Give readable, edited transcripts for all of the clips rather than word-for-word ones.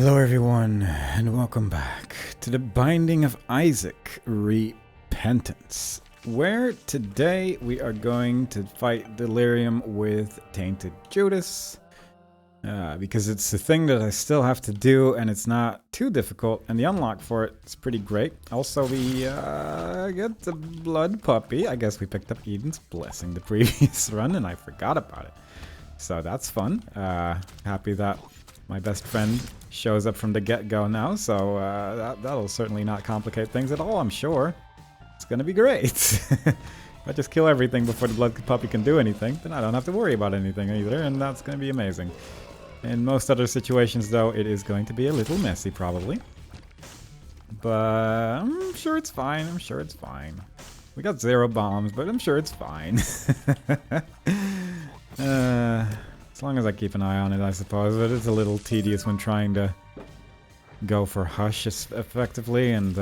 Hello everyone, and welcome back to the Binding of Isaac Repentance, where today we are going to fight Delirium with Tainted Judas, because it's a thing that I still have to do, and it's not too difficult, and the unlock for it is pretty great. Also, we get the blood puppy. I guess we picked up Eden's Blessing the previous run, and I forgot about it. So that's fun. Happy that my best friend shows up from the get-go now, so that'll certainly not complicate things at all, I'm sure. It's gonna be great. If I just kill everything before the blood puppy can do anything, then I don't have to worry about anything either, and that's gonna be amazing. In most other situations, though, it is going to be a little messy, probably. But I'm sure it's fine, I'm sure it's fine. We got 0 bombs, but I'm sure it's fine. As long as I keep an eye on it, I suppose. But it's a little tedious when trying to go for Hush effectively. And,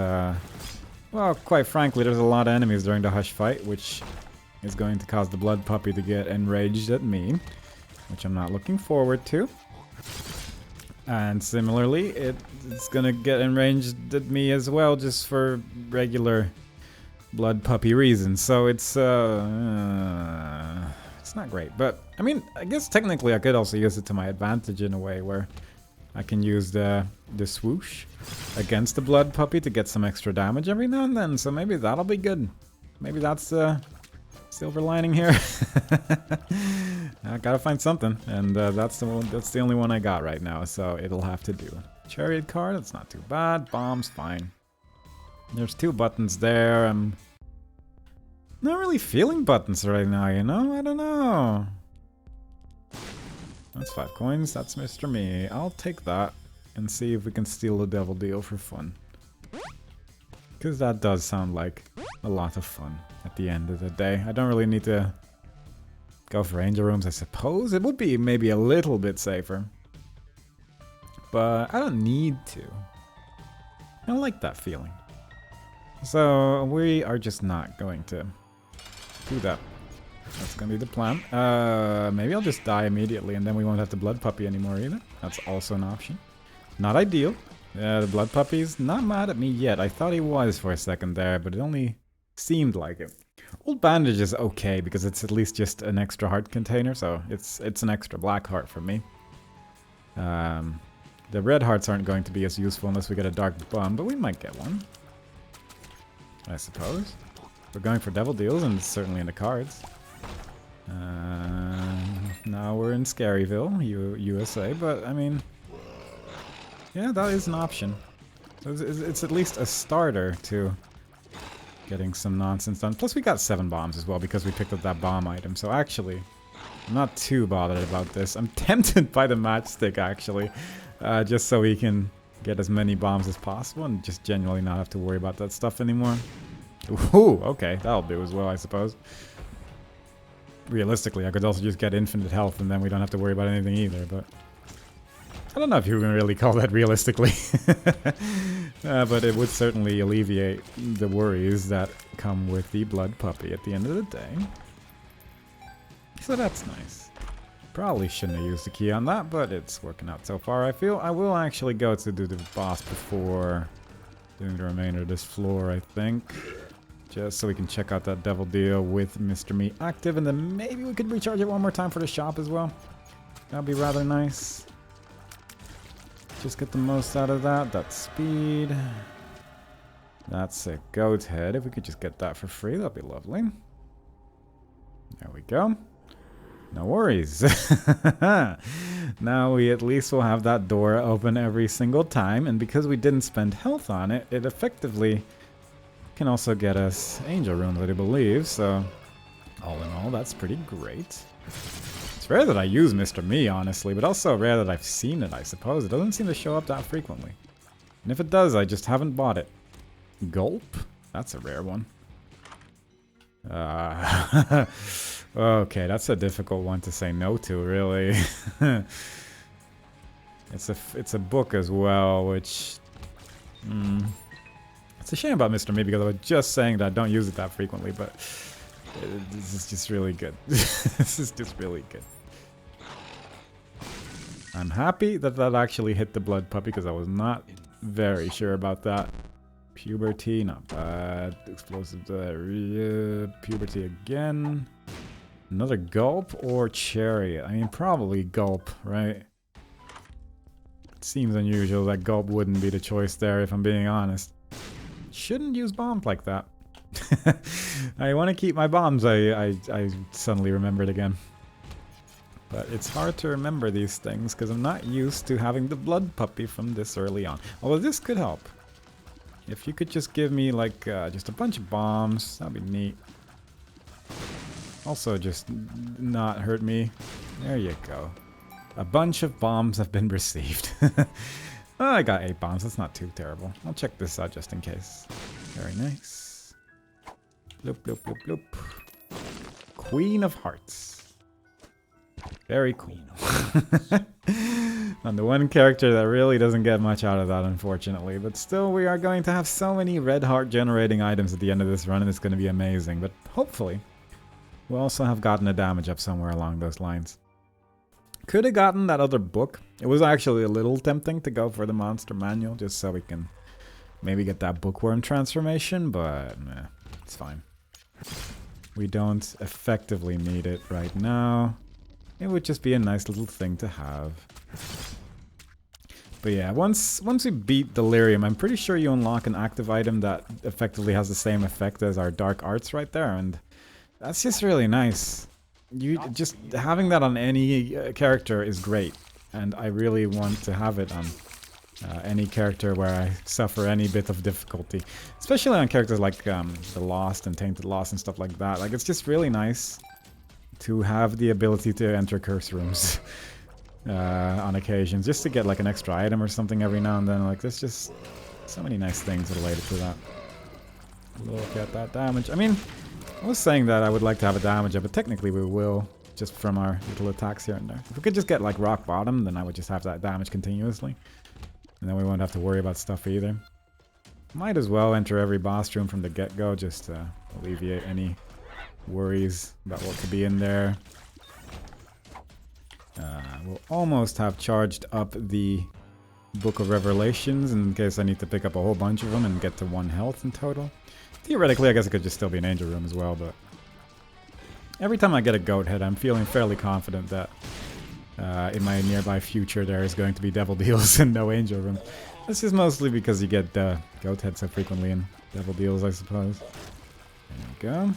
well, quite frankly, there's a lot of enemies during the Hush fight, which is going to cause the blood puppy to get enraged at me, which I'm not looking forward to. And similarly, it's going to get enraged at me as well, just for regular blood puppy reasons. So it's not great, but I mean, I guess technically I could also use it to my advantage in a way where I can use the swoosh against the blood puppy to get some extra damage every now and then, so maybe that'll be good. Maybe that's the silver lining here. I gotta find something, and that's the only one I got right now, so it'll have to do. Chariot card, that's not too bad. Bombs, fine. There's 2 buttons there. I'm not really feeling buttons right now, you know? I don't know. That's 5 coins. That's Mr. Me. I'll take that and see if we can steal the devil deal for fun. Because that does sound like a lot of fun at the end of the day. I don't really need to go for angel rooms, I suppose. It would be maybe a little bit safer. But I don't need to. I don't like that feeling. So we are just not going to do that. That's gonna be the plan. Maybe I'll just die immediately and then we won't have the blood puppy anymore either. That's also an option. Not ideal. The blood puppy's not mad at me yet. I thought he was for a second there, but it only seemed like it. Old bandage is okay because it's at least just an extra heart container, so it's an extra black heart for me. The red hearts aren't going to be as useful unless we get a dark bum, but we might get one, I suppose. We're going for devil deals, and it's certainly in the cards. Now we're in Scaryville, USA, but I mean, yeah, that is an option. It's at least a starter to getting some nonsense done. Plus we got 7 bombs as well because we picked up that bomb item, so actually, I'm not too bothered about this. I'm tempted by the matchstick, actually, just so we can get as many bombs as possible and just genuinely not have to worry about that stuff anymore. Ooh, okay, that'll do as well, I suppose. Realistically, I could also just get infinite health and then we don't have to worry about anything either, but I don't know if you can really call that realistically. But it would certainly alleviate the worries that come with the blood puppy at the end of the day. So that's nice. Probably shouldn't have used the key on that, but it's working out so far, I feel. I will actually go to do the boss before doing the remainder of this floor, I think. Just so we can check out that devil deal with Mr. Me active, and then maybe we could recharge it one more time for the shop as well. That'd be rather nice. Just get the most out of that. That's speed. That's a goat head. If we could just get that for free, that'd be lovely. There we go. No worries. Now we at least will have that door open every single time, and because we didn't spend health on it, it effectively can also get us angel runes, I do believe, so all in all, that's pretty great. It's rare that I use Mr. Me, honestly, but also rare that I've seen it, I suppose. It doesn't seem to show up that frequently. And if it does, I just haven't bought it. Gulp? That's a rare one. Okay, that's a difficult one to say no to, really. It's a book as well, which... It's a shame about Mr. Me because I was just saying that I don't use it that frequently, but this is just really good. This is just really good. I'm happy that that actually hit the blood puppy because I was not very sure about that. Puberty, not bad. Explosive diarrhea. Puberty again. Another gulp or chariot? I mean, probably gulp, right? It seems unusual that gulp wouldn't be the choice there, if I'm being honest. Shouldn't use bombs like that. I want to keep my bombs, I suddenly remembered again. But it's hard to remember these things because I'm not used to having the blood puppy from this early on. Although this could help. If you could just give me like just a bunch of bombs, that'd be neat. Also just not hurt me. There you go. A bunch of bombs have been received. Oh, I got 8 bombs, that's not too terrible. I'll check this out just in case. Very nice. Bloop, bloop, bloop, bloop. Queen of Hearts. Very cool. And the one character that really doesn't get much out of that, unfortunately. But still, we are going to have so many red heart generating items at the end of this run, and it's going to be amazing. But hopefully, we'll also have gotten a damage up somewhere along those lines. Could have gotten that other book. It was actually a little tempting to go for the monster manual, just so we can maybe get that bookworm transformation, but nah, it's fine. We don't effectively need it right now. It would just be a nice little thing to have. But yeah, once we beat Delirium, I'm pretty sure you unlock an active item that effectively has the same effect as our Dark Arts right there, and that's just really nice. You just having that on any character is great, and I really want to have it on any character where I suffer any bit of difficulty, especially on characters like the Lost and Tainted Lost and stuff like that. Like, it's just really nice to have the ability to enter curse rooms on occasions, just to get like an extra item or something every now and then. Like, there's just so many nice things related to that. Look at that damage. I mean, I was saying that I would like to have a damage up, but technically we will, just from our little attacks here and there. If we could just get like rock bottom, then I would just have that damage continuously. And then we won't have to worry about stuff either. Might as well enter every boss room from the get-go, just to alleviate any worries about what could be in there. We'll almost have charged up the Book of Revelations in case I need to pick up a whole bunch of them and get to 1 health in total. Theoretically, I guess it could just still be an angel room as well, but every time I get a goat head, I'm feeling fairly confident that in my nearby future there is going to be devil deals and no angel room. This is mostly because you get goat head so frequently in devil deals, I suppose. There we go.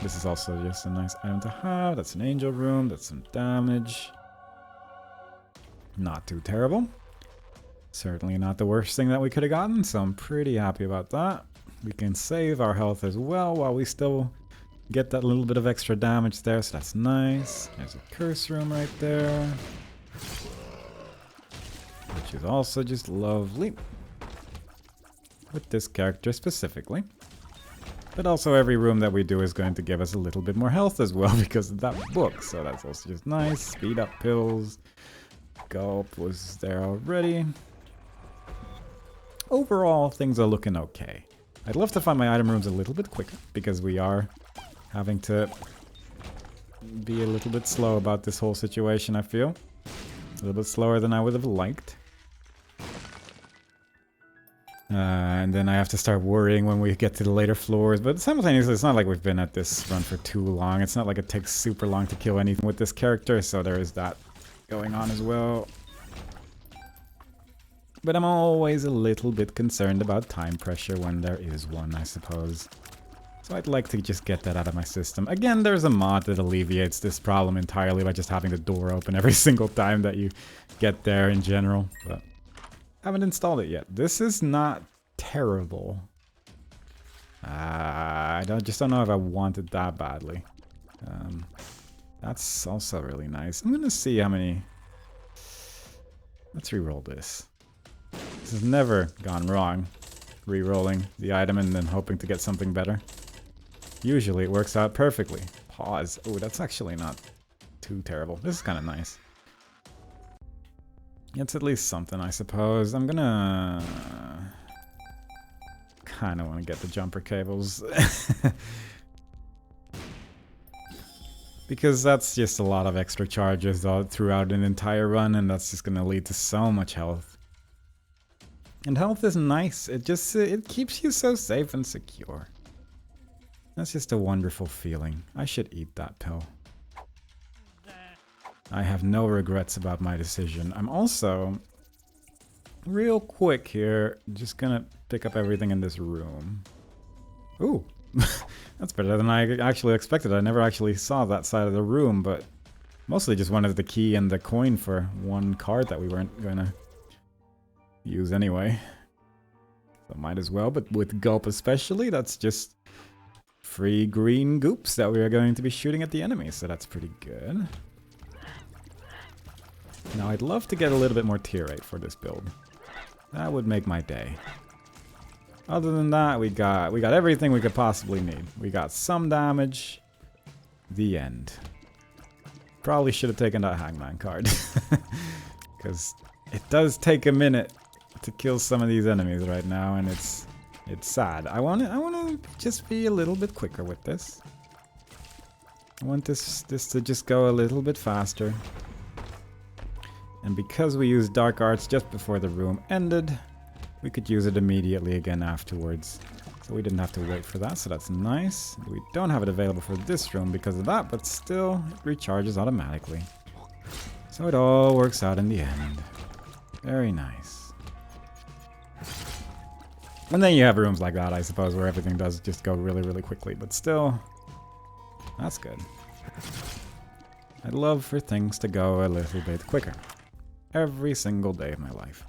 This is also just a nice item to have. That's an angel room. That's some damage. Not too terrible. Certainly not the worst thing that we could have gotten, so I'm pretty happy about that. We can save our health as well while we still get that little bit of extra damage there, so that's nice. There's a curse room right there, which is also just lovely. With this character specifically. But also every room that we do is going to give us a little bit more health as well because of that book. So that's also just nice. Speed up pills. Gulp was there already. Overall, things are looking okay. I'd love to find my item rooms a little bit quicker because we are having to be a little bit slow about this whole situation, I feel. A little bit slower than I would have liked. And then I have to start worrying when we get to the later floors. But simultaneously, it's not like we've been at this run for too long. It's not like it takes super long to kill anything with this character, so there is that going on as well. But I'm always a little bit concerned about time pressure when there is one, I suppose. So I'd like to just get that out of my system. Again, there's a mod that alleviates this problem entirely by just having the door open every single time that you get there in general. But haven't installed it yet. This is not terrible. I just don't know if I want it that badly. That's also really nice. I'm gonna see how many. Let's re-roll this. This has never gone wrong. Re-rolling the item and then hoping to get something better. Usually it works out perfectly. Pause. Oh, that's actually not too terrible. This is kind of nice. It's at least something, I suppose. I'm gonna kind of want to get the jumper cables. Because that's just a lot of extra charges throughout an entire run, and that's just going to lead to so much health. And health is nice. It keeps you so safe and secure. That's just a wonderful feeling. I should eat that pill. I have no regrets about my decision. I'm also, real quick here, just gonna pick up everything in this room. Ooh, that's better than I actually expected. I never actually saw that side of the room, but mostly just wanted the key and the coin for one card that we weren't gonna use anyway. So might as well, but with Gulp especially, that's just free green goops that we are going to be shooting at the enemy, so that's pretty good. Now I'd love to get a little bit more tier 8 for this build. That would make my day. Other than that, we got everything we could possibly need. We got some damage. The end. Probably should have taken that Hangman card. Because it does take a minute to kill some of these enemies right now, and it's sad. I want to just be a little bit quicker with this. I want this to just go a little bit faster. And because we used Dark Arts just before the room ended, we could use it immediately again afterwards. So we didn't have to wait for that, so that's nice. We don't have it available for this room because of that, but still, it recharges automatically. So it all works out in the end. Very nice. And then you have rooms like that, I suppose, where everything does just go really, really quickly, but still, that's good. I'd love for things to go a little bit quicker. Every single day of my life.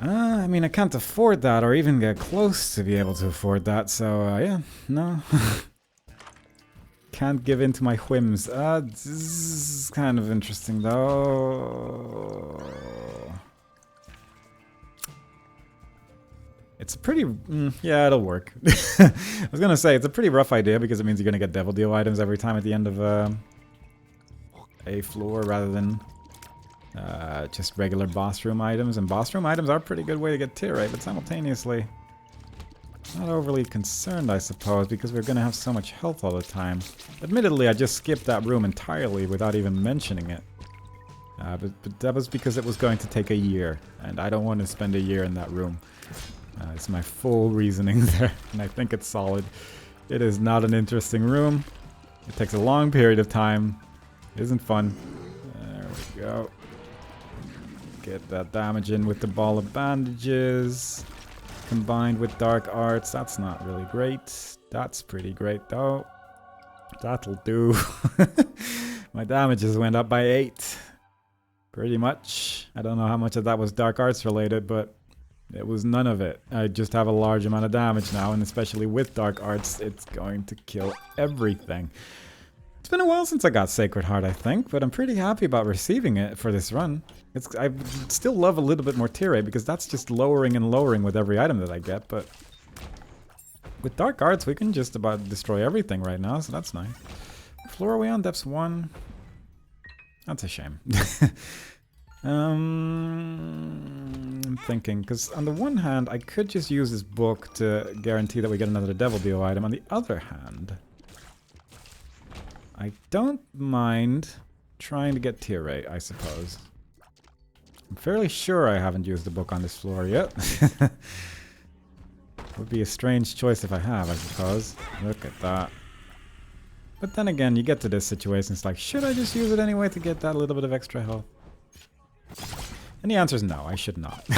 I mean, I can't afford that or even get close to be able to afford that, so yeah, no. Can't give in to my whims. This is kind of interesting though. It's a pretty, yeah, it'll work. I was gonna say, it's a pretty rough idea because it means you're gonna get Devil Deal items every time at the end of a floor rather than just regular boss room items, and boss room items are a pretty good way to get tier 8, but simultaneously not overly concerned, I suppose, because we're going to have so much health all the time. Admittedly, I just skipped that room entirely without even mentioning it. But that was because it was going to take a year, and I don't want to spend a year in that room. It's my full reasoning there, and I think it's solid. It is not an interesting room. It takes a long period of time. It isn't fun. There we go. Get that damage in with the ball of bandages. Combined with Dark Arts. That's not really great. That's pretty great though. That'll do. My damages went up by 8. Pretty much. I don't know how much of that was Dark Arts related, but it was none of it. I just have a large amount of damage now, and especially with Dark Arts, it's going to kill everything. It's been a while since I got Sacred Heart, I think, but I'm pretty happy about receiving it for this run. I still love a little bit more tier 8 because that's just lowering and lowering with every item that I get, but with Dark Arts we can just about destroy everything right now, so that's nice. What floor are we on? Depths 1? That's a shame. I'm thinking, because on the one hand I could just use this book to guarantee that we get another Devil Deal item. On the other hand, I don't mind trying to get tier 8, I suppose. I'm fairly sure I haven't used the book on this floor yet. Would be a strange choice if I have, I suppose. Look at that. But then again, you get to this situation, it's like, should I just use it anyway to get that little bit of extra health? And the answer is no, I should not.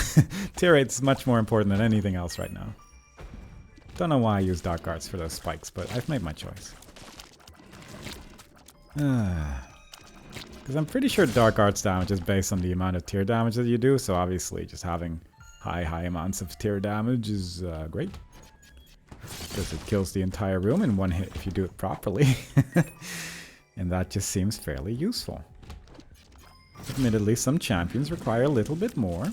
Tier 8 is much more important than anything else right now. Don't know why I use Dark Arts for those spikes, but I've made my choice. Because I'm pretty sure Dark Arts damage is based on the amount of tier damage that you do, so obviously just having high amounts of tier damage is great. Because it kills the entire room in one hit if you do it properly. And that just seems fairly useful. Admittedly, some champions require a little bit more.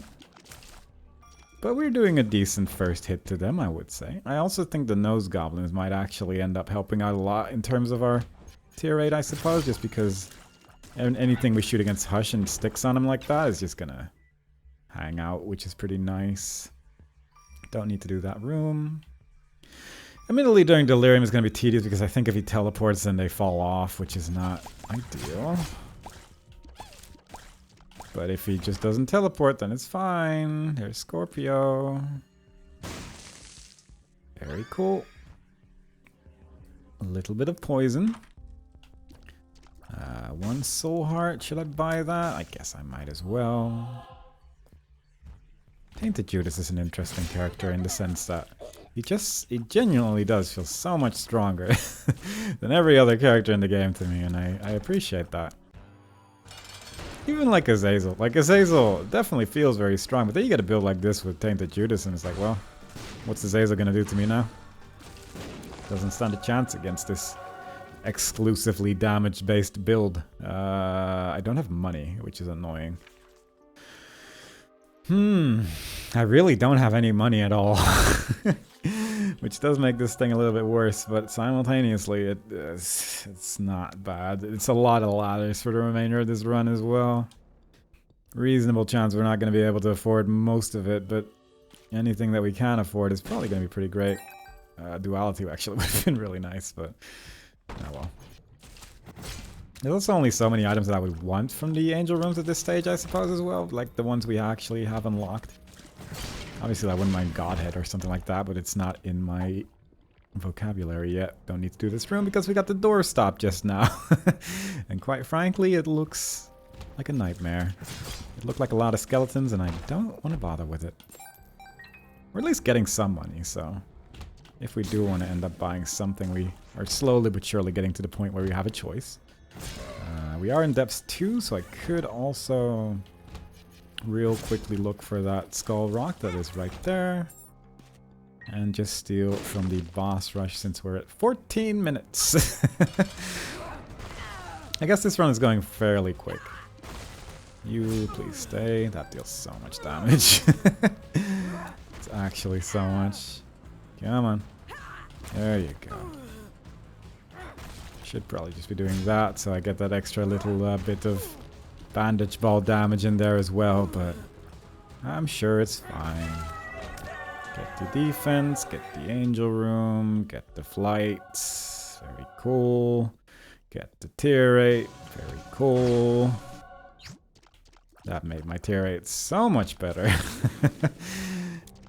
But we're doing a decent first hit to them, I would say. I also think the Nose Goblins might actually end up helping out a lot in terms of our tier 8, I suppose, just because anything we shoot against Hush and sticks on them like that is just gonna hang out, which is pretty nice. Don't need to do that room. Admittedly, during Delirium is going to be tedious because I think if he teleports, then they fall off, which is not ideal. But if he just doesn't teleport, then it's fine. There's Scorpio. Very cool. A little bit of poison. One soul heart. Should I buy that? I guess I might as well. Tainted Judas is an interesting character in the sense that he genuinely does feel so much stronger than every other character in the game to me, and I appreciate that. Even like Azazel. Like Azazel definitely feels very strong, but then you get a build like this with Tainted Judas and it's like, well, what's Azazel gonna do to me now? Doesn't stand a chance against this exclusively damage-based build. I don't have money, which is annoying. I really don't have any money at all. Which does make this thing a little bit worse, but simultaneously it's not bad. It's a lot of ladders for the remainder of this run as well. Reasonable chance we're not going to be able to afford most of it, but anything that we can afford is probably going to be pretty great. Duality actually would have been really nice, but oh well. There's also only so many items that I would want from the angel rooms at this stage, I suppose, as well. Like the ones we actually have unlocked. Obviously, I wouldn't mind Godhead or something like that, but it's not in my vocabulary yet. Don't need to do this room because we got the door stopped just now. And quite frankly, it looks like a nightmare. It looked like a lot of skeletons, and I don't want to bother with it. We're at least getting some money, so if we do want to end up buying something, we are slowly but surely getting to the point where we have a choice. We are in depths 2, so I could also real quickly look for that skull rock that is right there. And just steal from the boss rush since we're at 14 minutes. I guess this run is going fairly quick. You please stay. That deals so much damage. It's actually so much. Come on. There you go. Should probably just be doing that so I get that extra little bit of bandage ball damage in there as well, but I'm sure it's fine. Get the defense, get the angel room, get the flights, very cool. Get the tear rate, very cool. That made my tear rate so much better.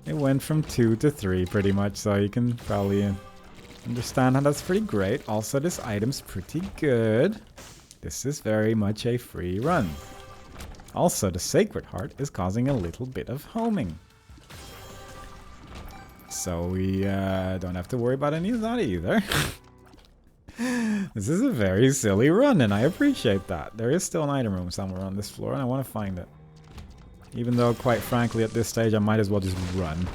It went from 2 to 3 pretty much, so you can probably understand how that's pretty great. Also, this item's pretty good. This is very much a free run. Also, the Sacred Heart is causing a little bit of homing. So we don't have to worry about any of that either. This is a very silly run, and I appreciate that. There is still an item room somewhere on this floor, and I want to find it. Even though, quite frankly, at this stage, I might as well just run.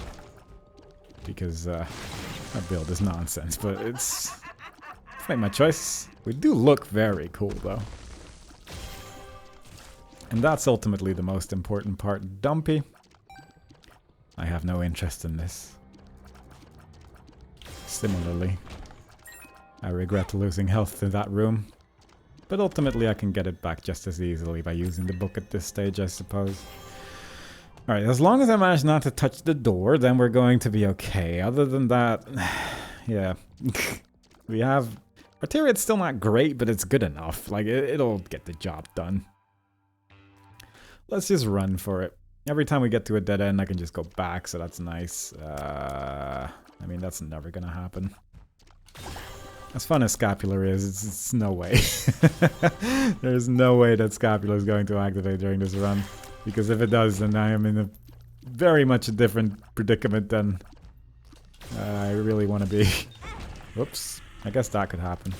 Because my build is nonsense, but I've made my choice. We do look very cool, though. And that's ultimately the most important part. Dumpy. I have no interest in this. Similarly, I regret losing health to that room. But ultimately I can get it back just as easily by using the book at this stage, I suppose. Alright, as long as I manage not to touch the door, then we're going to be okay. Other than that, yeah. We have... Our tear rate's still not great, but it's good enough. Like, it'll get the job done. Let's just run for it. Every time we get to a dead end, I can just go back, so that's nice. I mean, that's never gonna happen. As fun as Scapular is, it's no way. There's no way that Scapular is going to activate during this run. Because if it does, then I am in a very much a different predicament than I really want to be. Whoops. I guess that could happen.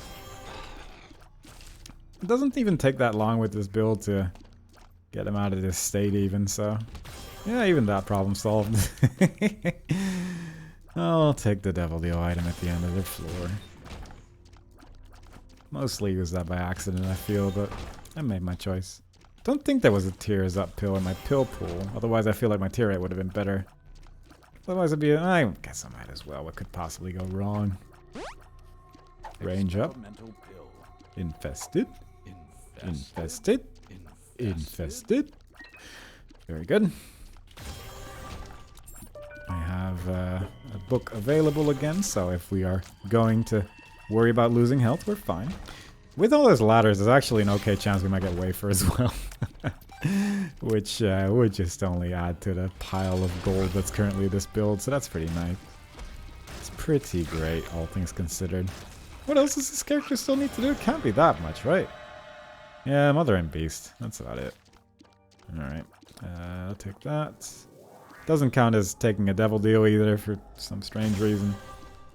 It doesn't even take that long with this build to get him out of this state even, so... Yeah, even that problem solved. I'll take the Devil Deal item at the end of the floor. Mostly used that by accident, I feel, but I made my choice. Don't think there was a tears up pill in my pill pool. Otherwise, I feel like my tear rate would have been better. Otherwise, it'd be... I guess I might as well. What could possibly go wrong? Range up. Infested. Infested. Infested. Very good. I have a book available again, so if we are going to worry about losing health, we're fine. With all those ladders, there's actually an okay chance we might get wafer as well. Which would just only add to the pile of gold that's currently this build, so that's pretty nice. It's pretty great, all things considered. What else does this character still need to do? It can't be that much, right? Yeah, Mother and Beast. That's about it. Alright. I'll take that. Doesn't count as taking a devil deal either for some strange reason.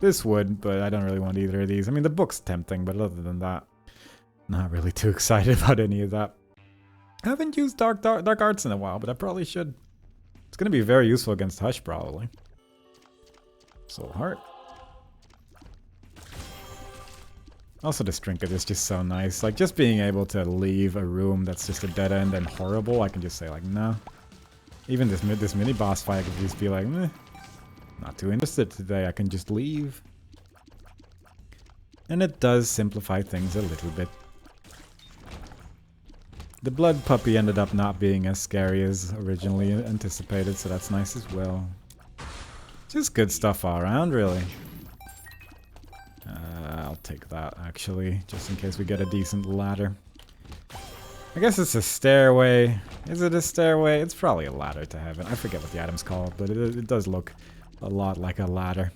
This would, but I don't really want either of these. I mean, the book's tempting, but other than that, not really too excited about any of that. I haven't used dark arts in a while, but I probably should. It's going to be very useful against Hush, probably. Soul Heart. Also, this trinket is just so nice. Like, just being able to leave a room that's just a dead end and horrible, I can just say, like, no. Even this mini boss fight, I could just be like, meh. Not too interested today, I can just leave. And it does simplify things a little bit. The blood puppy ended up not being as scary as originally anticipated, so that's nice as well. Just good stuff all around, really. I'll take that, actually, just in case we get a decent ladder. I guess it's a stairway. Is it a stairway? It's probably a ladder to heaven. I forget what the item's called, but it does look a lot like a ladder.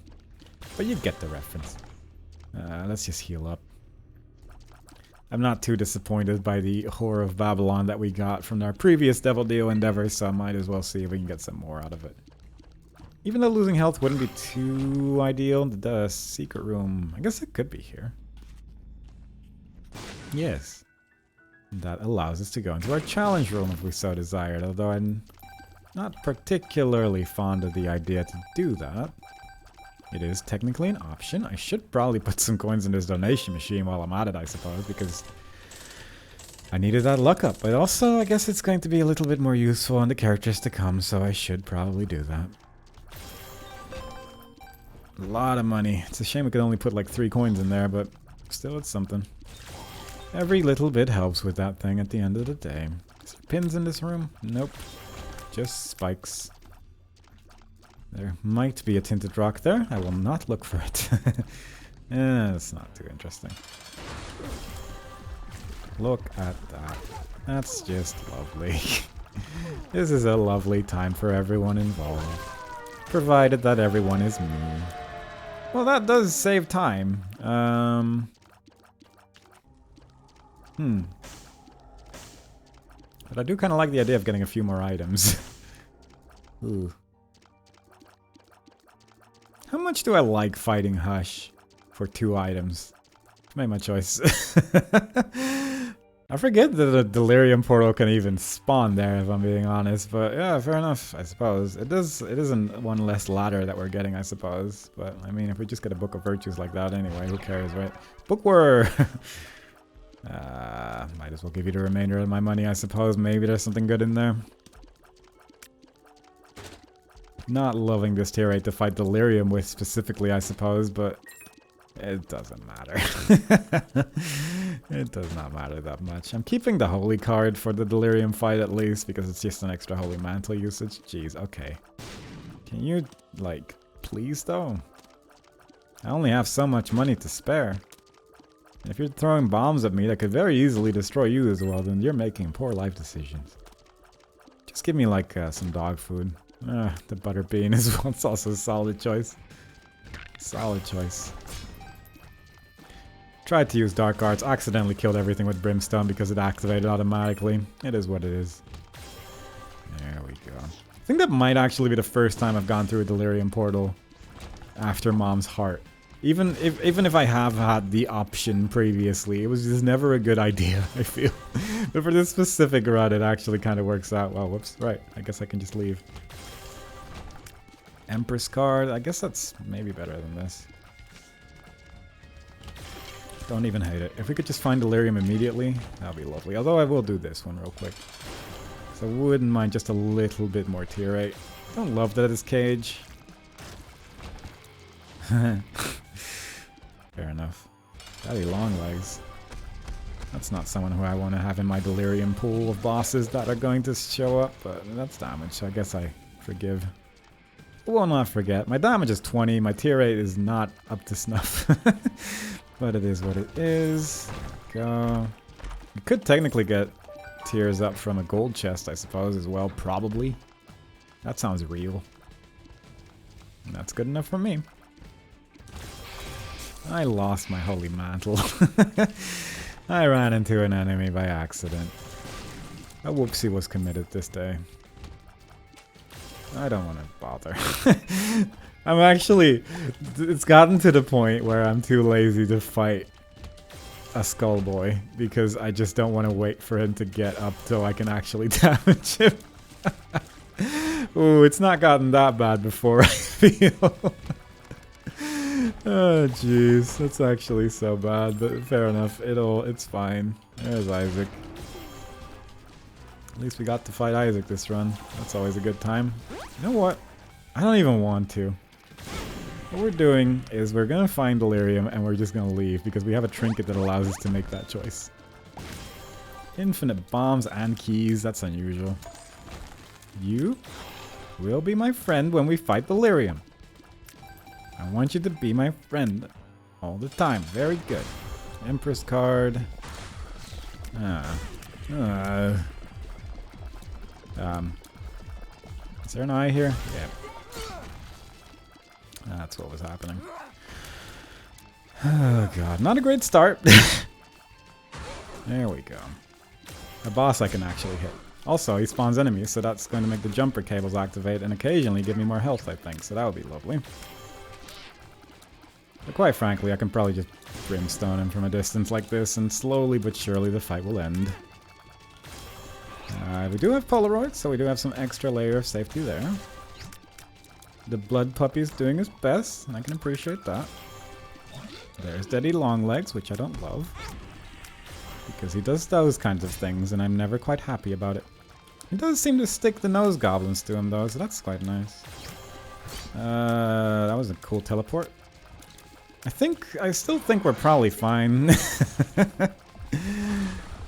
But you get the reference. Let's just heal up. I'm not too disappointed by the Whore of Babylon that we got from our previous Devil Deal endeavor, so I might as well see if we can get some more out of it. Even though losing health wouldn't be too ideal, the secret room, I guess it could be here. Yes. That allows us to go into our challenge room if we so desired, although I'm not particularly fond of the idea to do that. It is technically an option. I should probably put some coins in this donation machine while I'm at it, I suppose, because I needed that luck up. But also, I guess it's going to be a little bit more useful on the characters to come, so I should probably do that. A lot of money. It's a shame we could only put like 3 coins in there, but still it's something. Every little bit helps with that thing at the end of the day. Is there pins in this room? Nope. Just spikes. There might be a tinted rock there. I will not look for it. It's not too interesting. Look at that. That's just lovely. This is a lovely time for everyone involved. Provided that everyone is me. Well, that does save time. But I do kind of like the idea of getting a few more items. Ooh. How much do I like fighting Hush for 2 items? I made my choice. I forget that a Delirium portal can even spawn there, if I'm being honest. But yeah, fair enough, I suppose. It isn't one less ladder that we're getting, I suppose. But I mean, if we just get a Book of Virtues like that anyway, who cares, right? Bookworm! Might as well give you the remainder of my money, I suppose. Maybe there's something good in there. Not loving this tier 8 to fight Delirium with specifically, I suppose, but it doesn't matter. It does not matter that much. I'm keeping the Holy card for the Delirium fight at least, because it's just an extra Holy Mantle usage. Jeez, okay. Can you, like, please though? I only have so much money to spare. And if you're throwing bombs at me that could very easily destroy you as well, then you're making poor life decisions. Just give me, like, some dog food. The butter bean is it's also a solid choice. Solid choice. Tried to use dark arts, accidentally killed everything with brimstone because it activated automatically. It is what it is. There we go. I think that might actually be the first time I've gone through a Delirium portal after Mom's Heart. Even if I have had the option previously, it was just never a good idea, I feel. But for this specific run, it actually kind of works out well. Whoops, right. I guess I can just leave. Empress card. I guess that's maybe better than this. Don't even hate it. If we could just find Delirium immediately, that would be lovely. Although I will do this one real quick. So I wouldn't mind just a little bit more tier 8. Don't love that it's cage. Fair enough. Daddy long legs. That's not someone who I want to have in my Delirium pool of bosses that are going to show up, but that's damage, so I guess I forgive. will not forget. My damage is 20. My tier 8 is not up to snuff. But it is what it is. Go. We could technically get tiers up from a gold chest, I suppose, as well. Probably. That sounds real. And that's good enough for me. I lost my holy mantle. I ran into an enemy by accident. A whoopsie was committed this day. I don't want to bother. I'm actually... It's gotten to the point where I'm too lazy to fight a skull boy because I just don't want to wait for him to get up till I can actually damage him. Ooh, it's not gotten that bad before, I feel. Oh, jeez. That's actually so bad, but fair enough. It's fine. There's Isaac. At least we got to fight Isaac this run. That's always a good time. You know what? I don't even want to. What we're doing is we're gonna find Delirium and we're just gonna leave because we have a trinket that allows us to make that choice. Infinite bombs and keys. That's unusual. You will be my friend when we fight Delirium. I want you to be my friend all the time. Very good. Empress card. Is there an eye here? Yeah. That's what was happening. Oh god, not a great start. There we go. A boss I can actually hit. Also, he spawns enemies, so that's going to make the jumper cables activate and occasionally give me more health, I think. So that would be lovely. But quite frankly, I can probably just brimstone him from a distance like this, and slowly but surely the fight will end. We do have Polaroids, so we do have some extra layer of safety there. The blood puppy is doing his best, and I can appreciate that. There's Daddy Longlegs, which I don't love. Because he does those kinds of things, and I'm never quite happy about it. He does seem to stick the nose goblins to him, though, so that's quite nice. That was a cool teleport. I still think we're probably fine.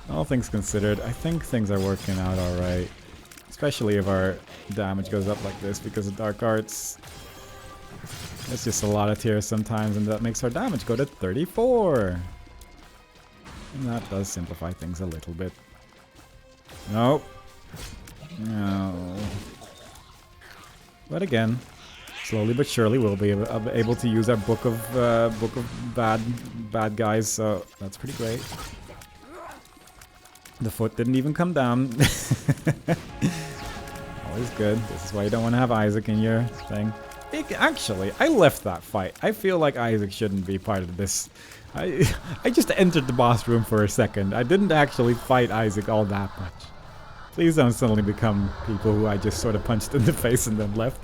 All things considered, I think things are working out alright. Especially if our damage goes up like this because of Dark Arts. It's just a lot of tiers sometimes, and that makes our damage go to 34. And that does simplify things a little bit. Nope. No. But again, slowly but surely we'll be able to use our book of bad guys, so that's pretty great. The foot didn't even come down. Always good. This is why you don't want to have Isaac in your thing. Actually, I left that fight. I feel like Isaac shouldn't be part of this. I just entered the boss room for a second. I didn't actually fight Isaac all that much. Please don't suddenly become people who I just sort of punched in the face and then left.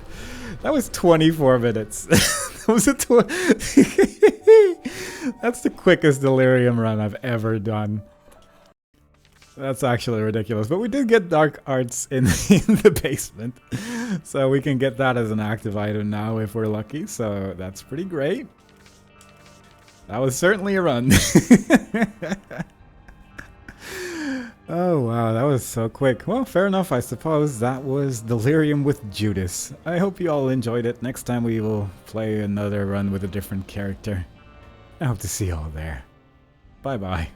That was 24 minutes. That was That's the quickest Delirium run I've ever done. That's actually ridiculous, but we did get Dark Arts in the basement, so we can get that as an active item now if we're lucky, so that's pretty great. That was certainly a run. Oh wow, that was so quick. Well, fair enough, I suppose. That was Delirium with Judas. I hope you all enjoyed it. Next time we will play another run with a different character. I hope to see you all there. Bye bye.